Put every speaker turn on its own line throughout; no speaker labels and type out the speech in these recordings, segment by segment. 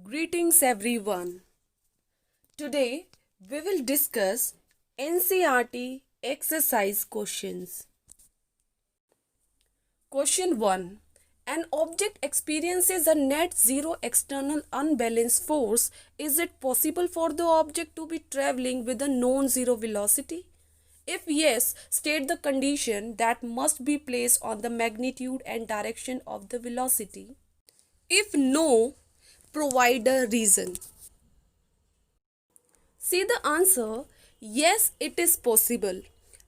Greetings everyone. Today we will discuss NCERT exercise questions. Question 1. An object experiences a net zero external unbalanced force. Is it possible for the object to be traveling with a non-zero velocity? If yes, state the condition that must be placed on the magnitude and direction of the velocity. If no, provide a reason. See the answer. Yes, it is possible.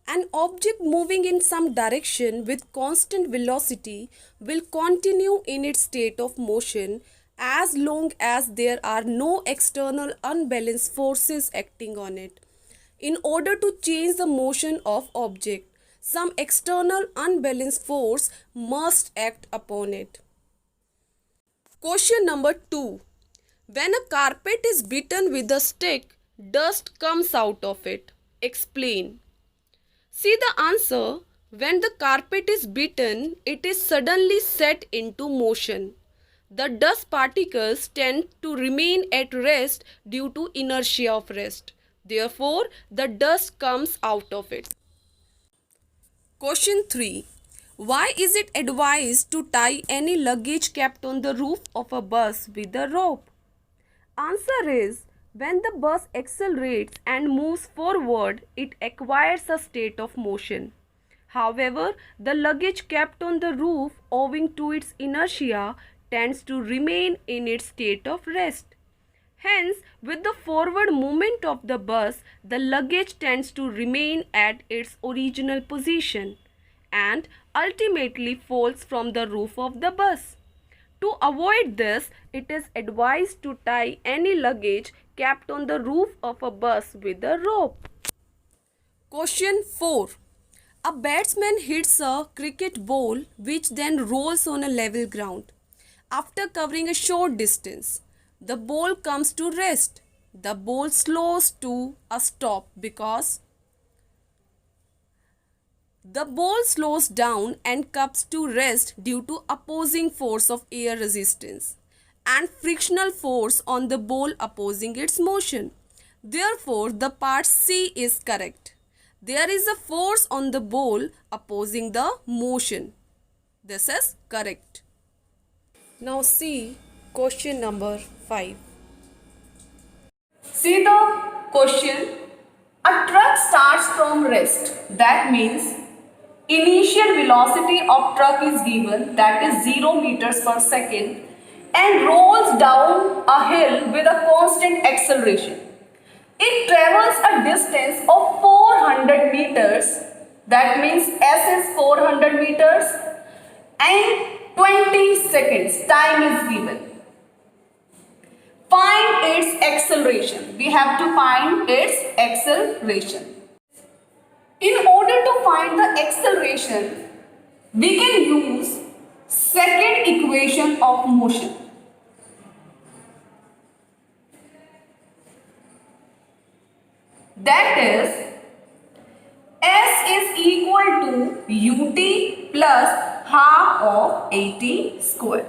An object moving in some direction with constant velocity will continue in its state of motion as long as there are no external unbalanced forces acting on it. In order to change the motion of object, some external unbalanced force must act upon it. Question number 2. When a carpet is beaten with a stick, dust comes out of it. Explain. See the answer. When the carpet is beaten, it is suddenly set into motion. The dust particles tend to remain at rest due to inertia of rest. Therefore, the dust comes out of it. Question 3. Why is it advised to tie any luggage kept on the roof of a bus with a rope? Answer is, when the bus accelerates and moves forward, it acquires a state of motion. However, the luggage kept on the roof owing to its inertia tends to remain in its state of rest. Hence, with the forward movement of the bus, the luggage tends to remain at its original position and ultimately falls from the roof of the bus. To avoid this, it is advised to tie any luggage kept on the roof of a bus with a rope. Question 4. A batsman hits a cricket ball which then rolls on a level ground. After covering a short distance, the ball comes to rest. The ball slows to a stop because the ball slows down and comes to rest due to opposing force of air resistance and frictional force on the ball opposing its motion. Therefore, the part C is correct. There is a force on the ball opposing the motion. This is correct. Now see question number 5. See the question. A truck starts from rest. That means initial velocity of truck is given, that is 0 meters per second, and rolls down a hill with a constant acceleration. It travels a distance of 400 meters, that means S is 400 meters, and 20 seconds time is given. Find its acceleration. We have to find its acceleration. In order to find the acceleration, we can use second equation of motion. That is, S is equal to ut plus half of at square.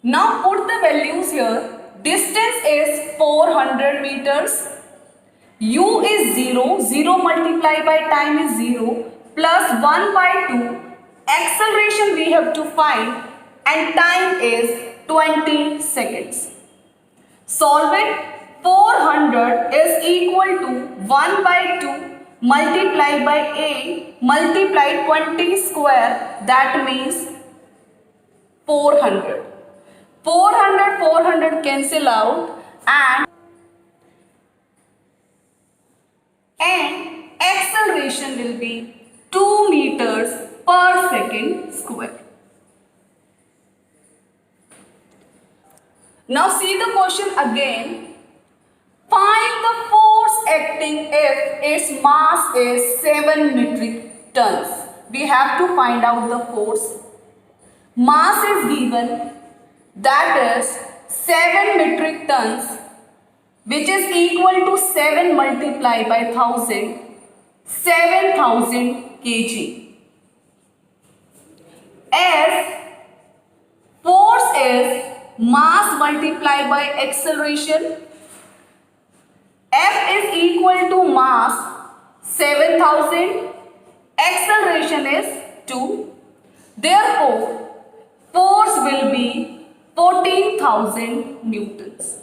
Now put the values here. Distance is 400 meters. U is 0. 0 multiplied by time is 0 plus 1 by 2. Acceleration we have to find and time is 20 seconds. Solve it. 400 is equal to 1 by 2 multiplied by a multiplied 20 square, that means 400. 400 cancel out and acceleration will be 2 meters per second square. Now see the question again. Find the force acting if its mass is 7 metric tons. We have to find out the force. Mass is given, that is 7 metric tons, which is equal to 7 multiplied by 1000, 7000 kg. As force is mass multiplied by acceleration. F is equal to mass 7000, acceleration is 2. Therefore, force will be 14,000 newtons.